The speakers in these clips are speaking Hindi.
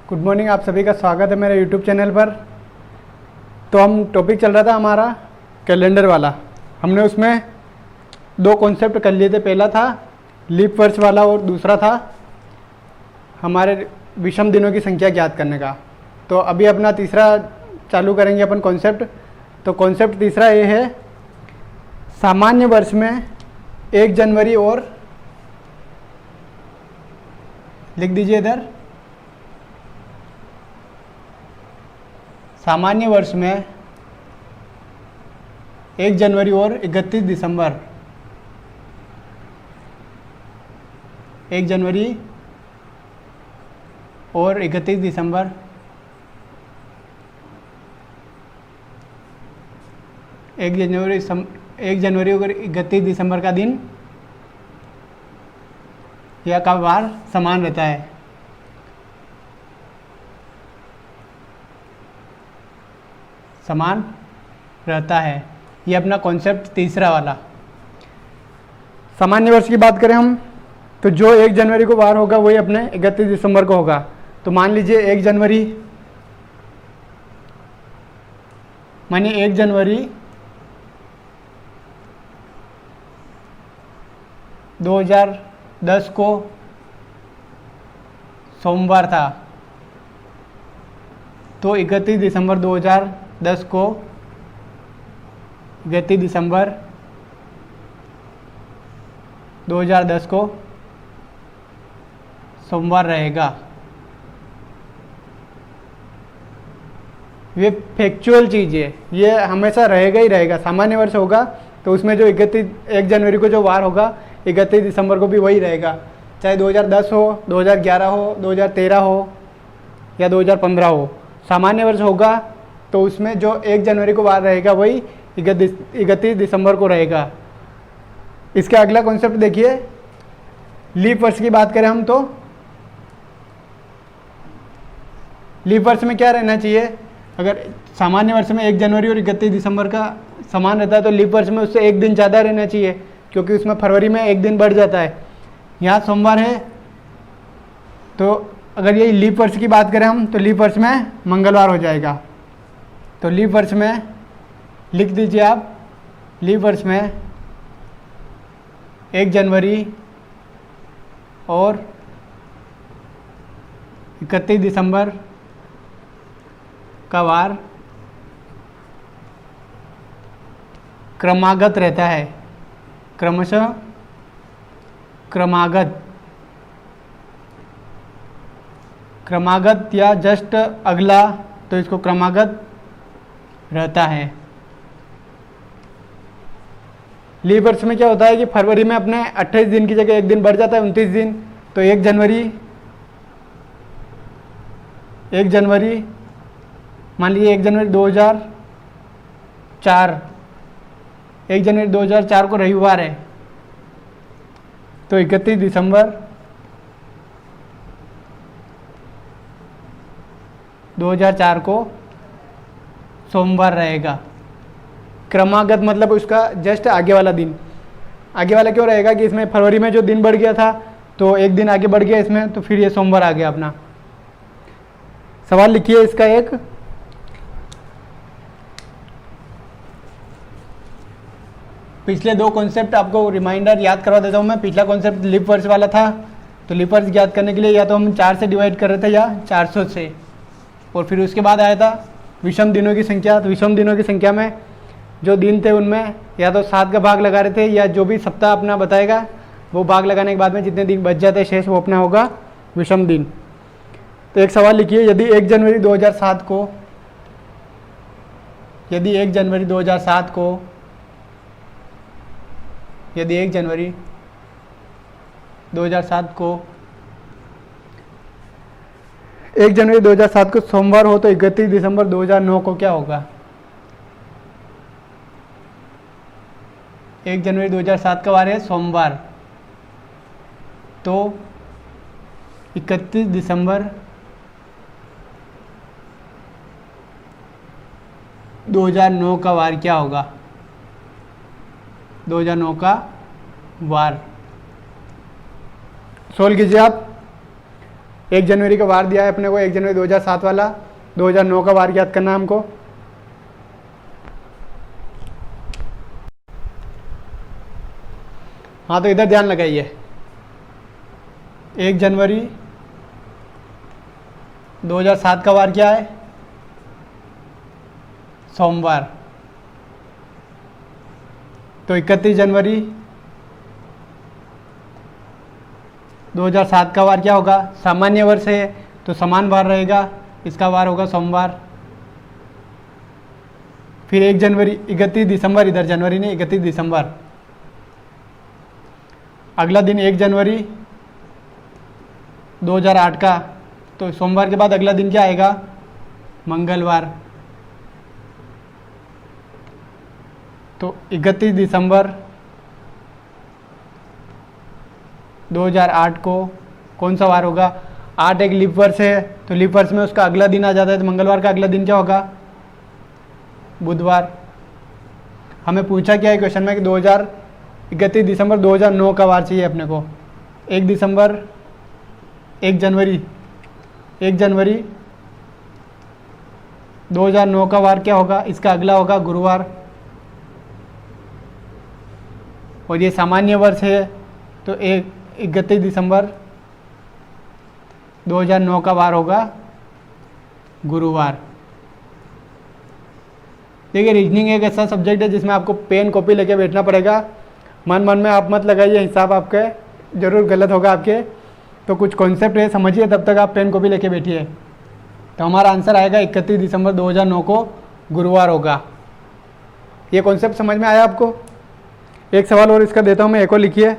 गुड मॉर्निंग, आप सभी का स्वागत है मेरे यूट्यूब चैनल पर। तो हम टॉपिक चल रहा था हमारा कैलेंडर वाला। हमने उसमें दो कॉन्सेप्ट कर लिए थे। पहला था लीप वर्ष वाला और दूसरा था हमारे विषम दिनों की संख्या ज्ञात करने का। तो अभी अपना तीसरा चालू करेंगे अपन कॉन्सेप्ट। तो कॉन्सेप्ट तीसरा ये है, सामान्य वर्ष में 1 जनवरी और लिख दीजिए इधर, सामान्य वर्ष में 1 जनवरी और 31 दिसंबर, 1 जनवरी और 31 दिसंबर, 1 जनवरी और 31 दिसंबर का दिन या का वार समान रहता है। समान रहता है, ये अपना कॉन्सेप्ट तीसरा वाला। सामान्य वर्ष की बात करें हम, तो जो 1 जनवरी को वार होगा वही अपने 31 दिसंबर को होगा। तो मान लीजिए 1 जनवरी 2010 को सोमवार था, तो 31 दिसंबर 2010 को 31 दिसंबर 2010 को सोमवार रहेगा। ये फैक्चुअल चीज़ है, ये हमेशा रहेगा ही रहेगा। सामान्य वर्ष होगा तो उसमें जो 1 जनवरी को जो वार होगा 31 दिसंबर को भी वही रहेगा, चाहे 2010 हो, 2011 हो, 2013 हो या 2015 हो। सामान्य वर्ष होगा तो उसमें जो 1 जनवरी को वार रहेगा वही 31 दिसंबर को रहेगा। इसका अगला कॉन्सेप्ट देखिए, लीप वर्ष की बात करें हम तो लीप वर्ष में क्या रहना चाहिए? अगर सामान्य वर्ष में 1 जनवरी और 31 दिसंबर का समान रहता है तो लीप वर्ष में उससे एक दिन ज़्यादा रहना चाहिए, क्योंकि उसमें फरवरी में एक दिन बढ़ जाता है। यहाँ सोमवार है तो अगर ये लीप वर्ष की बात करें हम तो लीप वर्ष में मंगलवार हो जाएगा। तो लीप वर्ष में लिख दीजिए आप, लीप वर्ष में 1 जनवरी और 31 दिसंबर का वार क्रमागत रहता है, क्रमशः क्रमागत या जस्ट अगला, तो इसको क्रमागत रहता है। लीप वर्ष में क्या होता है कि फरवरी में अपने 28 दिन की जगह एक दिन बढ़ जाता है, 29 दिन। तो 1 जनवरी मान लीजिए 1 जनवरी 2004 को रविवार है, तो 31 दिसंबर 2004 को सोमवार रहेगा। क्रमागत मतलब उसका जस्ट आगे वाला दिन। आगे वाला क्यों रहेगा कि इसमें फरवरी में जो दिन बढ़ गया था तो एक दिन आगे बढ़ गया इसमें, तो फिर ये सोमवार आ गया अपना। सवाल लिखिए इसका एक, पिछले दो कॉन्सेप्ट आपको रिमाइंडर याद करवा देता हूँ मैं। पिछला कॉन्सेप्ट लीप वर्ष वाला था, तो लीप वर्ष याद करने के लिए या तो हम 4 से डिवाइड कर रहे थे या 400 से, और फिर उसके बाद आया था विषम दिनों की संख्या। तो विषम दिनों की संख्या में जो दिन थे उनमें या तो 7 का भाग लगा रहे थे, या जो भी सप्ताह अपना बताएगा वो भाग लगाने के बाद में जितने दिन बच जाते हैं शेष वो अपना होगा विषम दिन। तो एक सवाल लिखिए, यदि 1 जनवरी 2007 को यदि 1 जनवरी 2007 को सोमवार हो तो 31 दिसंबर 2009 को क्या होगा? 1 जनवरी 2007 का वार है सोमवार, तो 31 दिसंबर 2009 का वार क्या होगा? 2009 का वार सोल्व कीजिए आप। 1 जनवरी का वार दिया है अपने को, 1 जनवरी 2007 वाला, 2009 का वार याद करना है हमको। हाँ तो इधर ध्यान लगाइए, 1 जनवरी 2007 का वार क्या है? सोमवार। तो 31 जनवरी 2007 का वार क्या होगा? सामान्य वर्ष है तो समान वार रहेगा, इसका वार होगा सोमवार। फिर 1 जनवरी 31 दिसंबर, इधर जनवरी नहीं 31 दिसंबर, अगला दिन 1 जनवरी 2008 का, तो सोमवार के बाद अगला दिन क्या आएगा? मंगलवार। तो 31 दिसंबर 2008 को कौन सा वार होगा? 8 एक लीप वर्ष है, तो लीप वर्ष में उसका अगला दिन आ जाता है, तो मंगलवार का अगला दिन क्या होगा? बुधवार। हमें पूछा क्या है क्वेश्चन में कि 31 दिसंबर 2009 का वार चाहिए अपने को। 1 जनवरी 2009 का वार क्या होगा? इसका अगला होगा गुरुवार। और ये सामान्य वर्ष है तो 31 दिसंबर 2009 का वार होगा गुरुवार। देखिए रीजनिंग एक ऐसा सब्जेक्ट है जिसमें आपको पेन कॉपी लेके बैठना पड़ेगा। मन में आप मत लगाइए, हिसाब आपके ज़रूर गलत होगा आपके, तो कुछ कॉन्सेप्ट है समझिए, तब तक आप पेन कॉपी लेके बैठिए। तो हमारा आंसर आएगा 31 दिसंबर 2009 को गुरुवार होगा। ये कॉन्सेप्ट समझ में आया आपको? एक सवाल और इसका देता हूँ मैं, एक और लिखिए।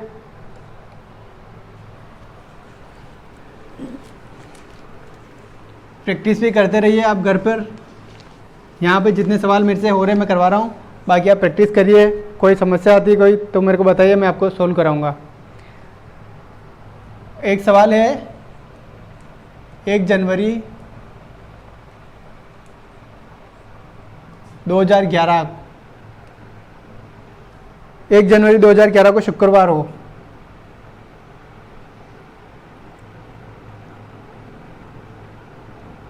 प्रैक्टिस भी करते रहिए आप घर पर। यहाँ पे जितने सवाल मेरे से हो रहे मैं करवा रहा हूँ, बाकी आप प्रैक्टिस करिए। कोई समस्या आती है कोई तो मेरे को बताइए, मैं आपको सोल्व कराऊंगा। एक सवाल है 1 जनवरी 2011, 1 जनवरी 2011 को शुक्रवार हो।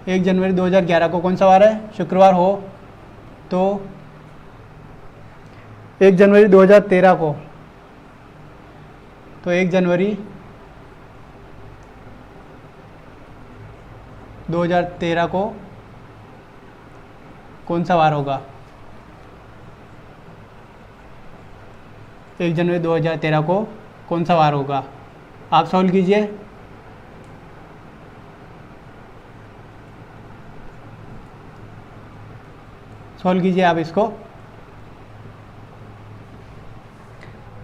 एक जनवरी 2011 को कौन सा वार है? शुक्रवार हो। तो 1 जनवरी 2013 को, तो 1 जनवरी 2013 को कौन सा वार होगा? 1 जनवरी 2013 को कौन सा वार होगा? आप सॉल्व कीजिए। सॉल्व कीजिए आप इसको।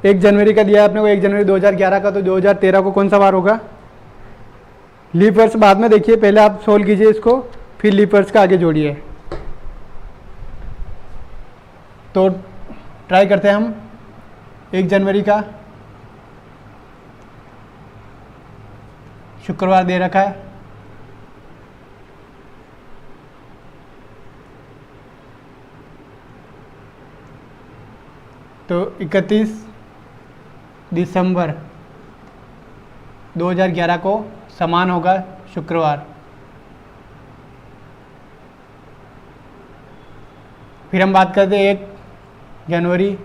1 जनवरी का दिया आपने को 1 जनवरी 2011 का, तो 2013 को कौन सा वार होगा? लीप वर्ष बाद में देखिए, पहले आप सोल्व कीजिए इसको, फिर लीप वर्ष का आगे जोड़िए। तो ट्राई करते हैं हम 1 जनवरी का, शुक्रवार दे रखा है, तो 31 दिसंबर 2011 को समान होगा शुक्रवार। फिर हम बात करते हैं 1 जनवरी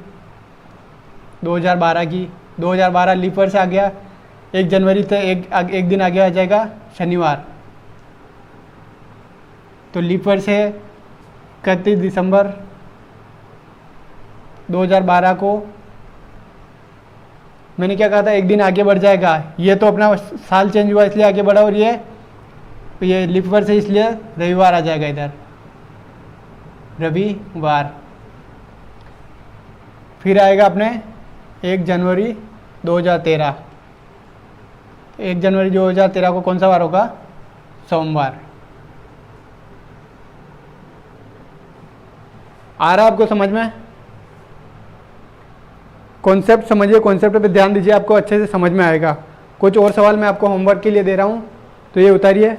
2012 की। 2012 लीप वर्ष आ गया, 1 जनवरी से एक दिन आगे आ जाएगा शनिवार, तो लीप वर्ष है 31 दिसंबर 2012 को। मैंने क्या कहा था? एक दिन आगे बढ़ जाएगा। ये तो अपना साल चेंज हुआ इसलिए आगे बढ़ा, और ये लीप वर्ष है इसलिए रविवार आ जाएगा इधर, रविवार। फिर आएगा अपने 1 जनवरी 2013। 1 जनवरी 2013 को कौन सा वार होगा? सोमवार। आ रहा आपको समझ में? कॉन्सेप्ट समझिए, कॉन्सेप्ट पे ध्यान दीजिए, आपको अच्छे से समझ में आएगा। कुछ और सवाल मैं आपको होमवर्क के लिए दे रहा हूँ, तो ये उतारिए।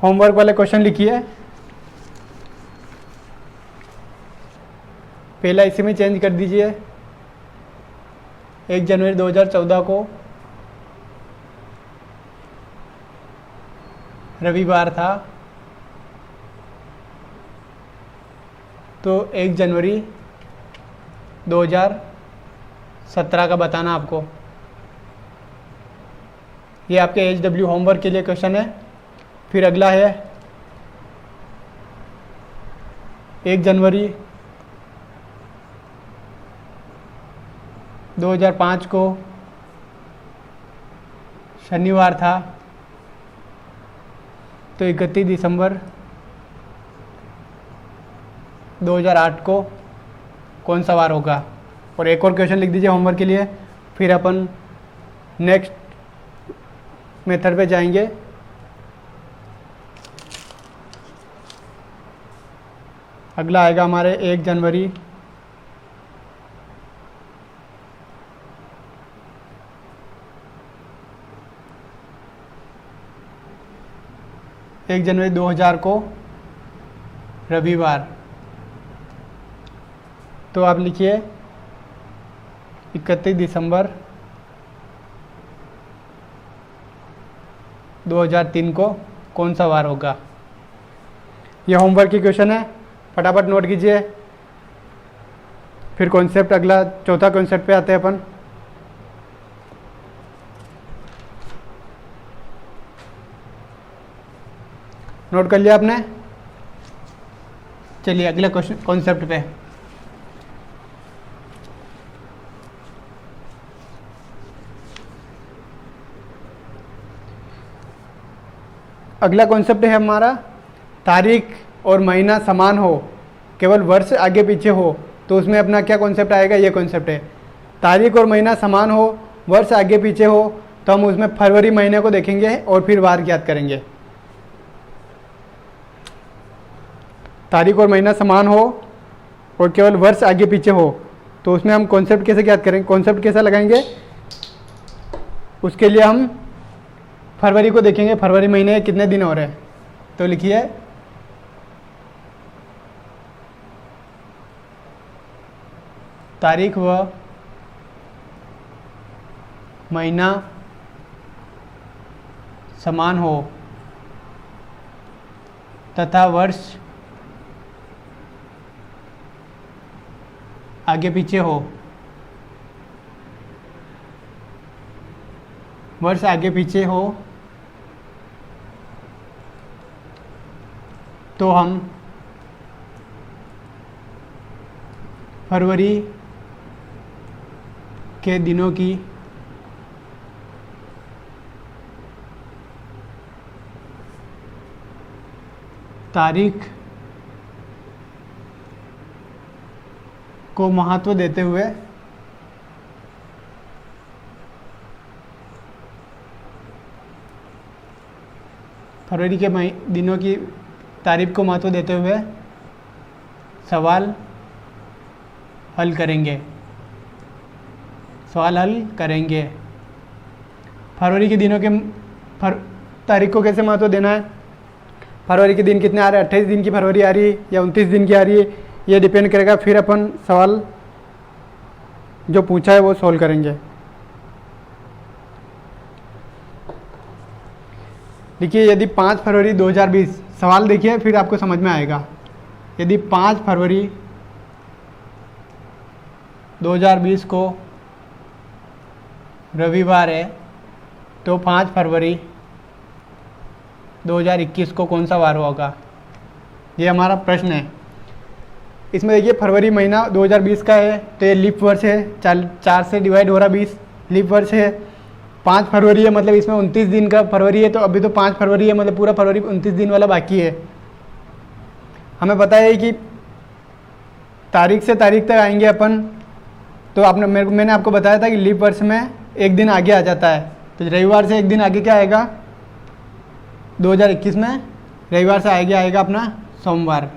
होमवर्क वाले क्वेश्चन लिखिए। पहला इसी में चेंज कर दीजिए। 1 जनवरी 2014 को रविवार था, तो 1 जनवरी 2017 का बताना आपको। ये आपके HW होमवर्क के लिए क्वेश्चन है। फिर अगला है 1 जनवरी 2005 को शनिवार था, तो 31 दिसंबर 2008 को कौन सा वार होगा। और एक और क्वेश्चन लिख दीजिए होमवर्क के लिए। फिर अपन नेक्स्ट मेथड पे जाएंगे। अगला आएगा हमारे 1 जनवरी 2000 को रविवार, तो आप लिखिए 31 दिसंबर 2003 को कौन सा वार होगा। यह होमवर्क की क्वेश्चन है, फटाफट नोट कीजिए। फिर कॉन्सेप्ट, अगला चौथा कॉन्सेप्ट पे आते हैं अपन। नोट कर लिया आपने? चलिए अगले क्वेश्चन कॉन्सेप्ट पे। अगला कॉन्सेप्ट है हमारा तारीख और महीना समान हो, केवल वर्ष आगे पीछे हो, तो उसमें अपना क्या कॉन्सेप्ट आएगा। ये कॉन्सेप्ट है तारीख और महीना समान हो, वर्ष आगे पीछे हो, तो हम उसमें फरवरी महीने को देखेंगे और फिर वार ज्ञात करेंगे। तारीख और महीना समान हो और केवल वर्ष आगे पीछे हो, तो उसमें हम कॉन्सेप्ट कैसे ज्ञात करेंगे, कॉन्सेप्ट कैसा लगाएंगे। उसके लिए हम फरवरी को देखेंगे, फरवरी महीने कितने दिन हो रहे हैं। तो लिखिए तारीख व महीना समान हो तथा वर्ष आगे पीछे हो, वर्ष आगे पीछे हो, तो हम फरवरी के दिनों की तारीख को महत्व देते हुए फरवरी के दिनों की तारीख को महत्व देते हुए सवाल हल करेंगे। सवाल हल करेंगे। फरवरी के दिनों के तारीख को कैसे महत्व देना है। फरवरी के दिन कितने आ रहे हैं, 28 दिन की फरवरी आ रही है या 29 दिन की आ रही है, ये डिपेंड करेगा। फिर अपन सवाल जो पूछा है वो सॉल्व करेंगे। देखिए यदि 5 फरवरी 2020, सवाल देखिए फिर आपको समझ में आएगा। यदि 5 फरवरी 2020 को रविवार है, तो 5 फरवरी 2021 को कौन सा वार होगा, ये हमारा प्रश्न है। इसमें देखिए फरवरी महीना 2020 का है, तो ये लीप वर्ष है, 4 से डिवाइड हो रहा 20, लीप वर्ष है। 5 फरवरी है मतलब इसमें 29 दिन का फरवरी है, तो अभी तो 5 फरवरी है मतलब पूरा फरवरी 29 दिन वाला बाकी है। हमें पता है कि तारीख से तारीख तक आएंगे अपन, तो आपने मैंने आपको बताया था कि लीप वर्ष में एक दिन आगे आ जाता है, तो रविवार से एक दिन आगे क्या आएगा 2021 में, रविवार से आगे आएगा अपना सोमवार।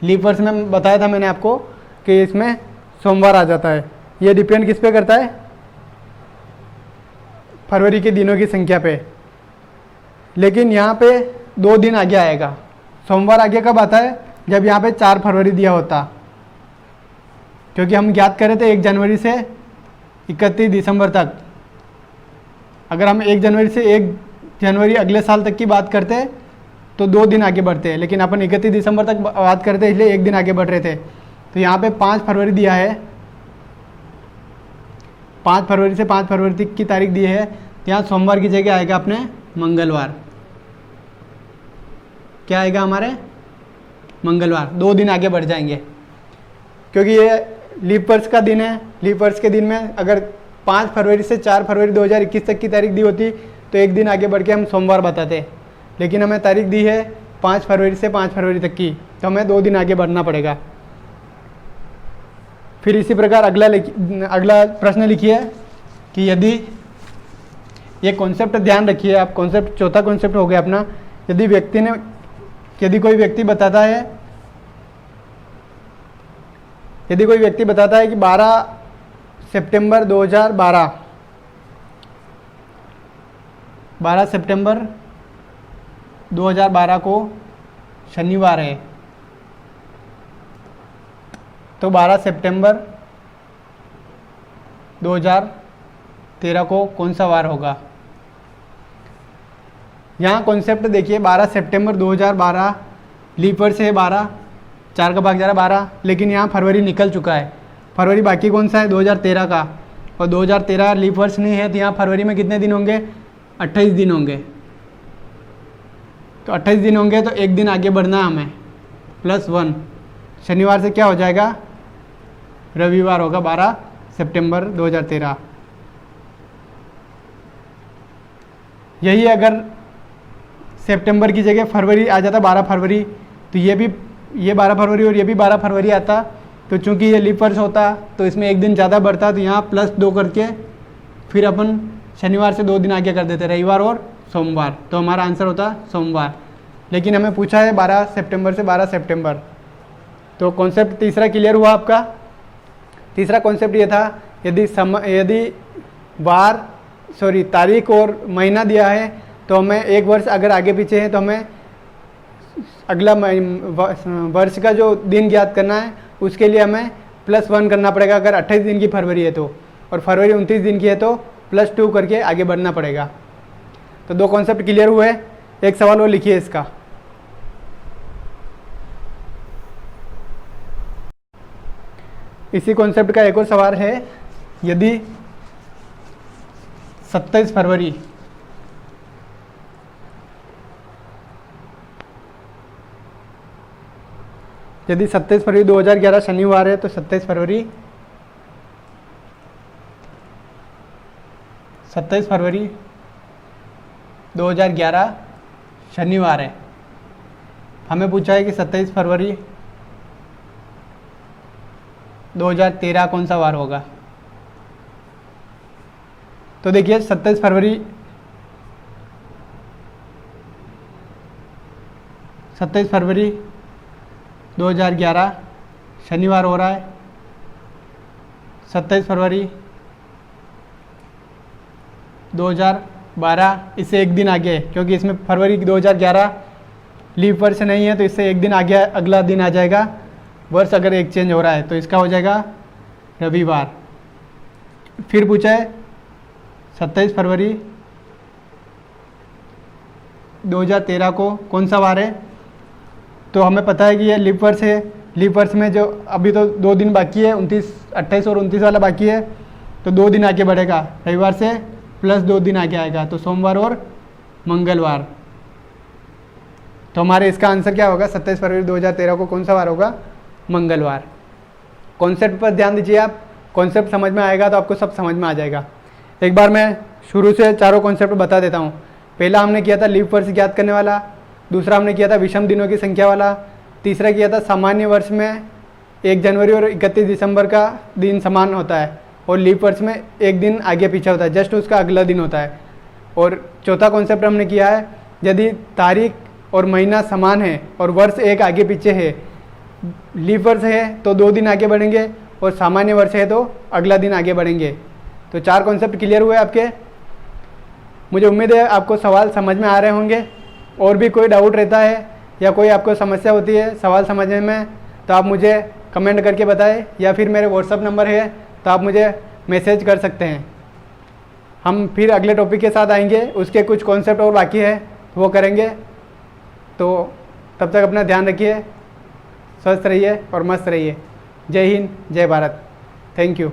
लीप वर्ष में बताया था मैंने आपको कि इसमें सोमवार आ जाता है। ये डिपेंड किस पे करता है, फरवरी के दिनों की संख्या पे। लेकिन यहाँ पे 2 दिन आगे आएगा। सोमवार आगे कब आता है, जब यहाँ पे 4 फरवरी दिया होता, क्योंकि हम ज्ञात कर रहे थे 1 जनवरी से 31 दिसंबर तक। अगर हम 1 जनवरी से 1 जनवरी अगले साल तक की बात करते तो 2 दिन आगे बढ़ते, लेकिन अपन 31 दिसंबर तक बात करते इसलिए 1 दिन आगे बढ़ रहे थे। तो यहाँ पे 5 फरवरी दिया है, 5 फरवरी से 5 फरवरी तक की तारीख दी है। यहाँ सोमवार की जगह आएगा अपने मंगलवार। क्या आएगा हमारे? मंगलवार। 2 दिन आगे बढ़ जाएंगे, क्योंकि ये लीप वर्ष का दिन है। लीप वर्ष के दिन में अगर 5 फरवरी से 4 फरवरी 2021 तक की तारीख दी होती तो 1 दिन आगे बढ़ के हम सोमवार बताते, लेकिन हमें तारीख दी है 5 फरवरी से 5 फरवरी तक की, तो हमें 2 दिन आगे बढ़ना पड़ेगा। फिर इसी प्रकार अगला प्रश्न लिखिए कि यदि ये कॉन्सेप्ट ध्यान रखिए आप, कॉन्सेप्ट चौथा कॉन्सेप्ट हो गया अपना। यदि कोई व्यक्ति बताता है कि 12 सितंबर 2012 को शनिवार है, तो 12 सितंबर 2013 को कौन सा वार होगा? यहाँ कॉन्सेप्ट देखिए, 12 सितंबर 2012 लीप वर्ष है, 12 4 का भाग जा रहा 12, लेकिन यहाँ फरवरी निकल चुका है। फरवरी बाकी कौन सा है? 2013 का, और 2013 लीप वर्ष नहीं है, तो यहाँ फरवरी में कितने दिन होंगे? 28 दिन होंगे। तो 28 दिन होंगे तो 1 दिन आगे बढ़ना है हमें, +1। शनिवार से क्या हो जाएगा? रविवार होगा, 12 सितंबर 2013। यही अगर सितंबर की जगह फरवरी आ जाता 12 फरवरी, तो ये 12 फरवरी और ये भी 12 फरवरी आता, तो चूंकि ये लीप वर्ष होता तो इसमें 1 दिन ज़्यादा बढ़ता, तो यहाँ +2 करके फिर अपन शनिवार से 2 दिन आगे कर देते, रविवार और सोमवार, तो हमारा आंसर होता सोमवार। लेकिन हमें पूछा है 12 सितंबर से 12 सितंबर। तो कॉन्सेप्ट तीसरा क्लियर हुआ आपका। तीसरा कॉन्सेप्ट ये था, यदि तारीख और महीना दिया है तो हमें 1 वर्ष अगर आगे पीछे है तो हमें अगला वर्ष का जो दिन ज्ञात करना है उसके लिए हमें +1 करना पड़ेगा। अगर 28 दिन की फरवरी है तो, और फरवरी 29 दिन की है तो +2 करके आगे बढ़ना पड़ेगा। तो 2 कॉन्सेप्ट क्लियर हुए। एक सवाल और लिखिए इसका। इसी कॉन्सेप्ट का एक और सवाल है, यदि 27 फरवरी यदि 27 फरवरी 2011 शनिवार है, तो 27 फरवरी 2011 शनिवार है। हमें पूछा है कि 27 फरवरी 2013 कौन सा वार होगा? तो देखिए 27 फरवरी 2011 शनिवार हो रहा है। 27 फरवरी 2012 इससे 1 दिन आगे है, क्योंकि इसमें फरवरी 2011 लीप वर्ष नहीं है, तो इससे 1 दिन आगे अगला दिन आ जाएगा। वर्ष अगर एक चेंज हो रहा है तो इसका हो जाएगा रविवार। फिर पूछा है 27 फरवरी 2013 को कौन सा वार है? तो हमें पता है कि ये लीप वर्ष है। लीप वर्ष में जो अभी तो 2 दिन बाकी है, 28 और 29 वाला बाकी है, तो 2 दिन आगे बढ़ेगा, रविवार से +2 दिन आगे आएगा, तो सोमवार और मंगलवार। तो हमारे इसका आंसर क्या होगा? 27 फरवरी 2013 को कौन सा वार होगा? मंगलवार। कॉन्सेप्ट पर ध्यान दीजिए आप, कॉन्सेप्ट समझ में आएगा तो आपको सब समझ में आ जाएगा। एक बार मैं शुरू से चारों कॉन्सेप्ट बता देता हूँ। पहला हमने किया था लीप वर्ष ज्ञात करने वाला, दूसरा हमने किया था विषम दिनों की संख्या वाला, तीसरा किया था सामान्य वर्ष में 1 जनवरी और 31 दिसंबर का दिन समान होता है, और लीप वर्ष में 1 दिन आगे पीछे होता है, जस्ट उसका अगला दिन होता है। और चौथा कॉन्सेप्ट हमने किया है, यदि तारीख और महीना समान है और वर्ष 1 आगे पीछे है, लीप वर्ष है तो 2 दिन आगे बढ़ेंगे, और सामान्य वर्ष है तो अगला दिन आगे बढ़ेंगे। तो 4 कॉन्सेप्ट क्लियर हुए आपके। मुझे उम्मीद है आपको सवाल समझ में आ रहे होंगे। और भी कोई डाउट रहता है या कोई आपको समस्या होती है सवाल समझने में तो आप मुझे कमेंट करके बताएं, या फिर मेरे व्हाट्सअप नंबर है तो आप मुझे मैसेज कर सकते हैं। हम फिर अगले टॉपिक के साथ आएंगे, उसके कुछ कॉन्सेप्ट और बाकी है वो करेंगे। तो तब तक अपना ध्यान रखिए, स्वस्थ रहिए और मस्त रहिए। जय हिंद, जय भारत। Thank you.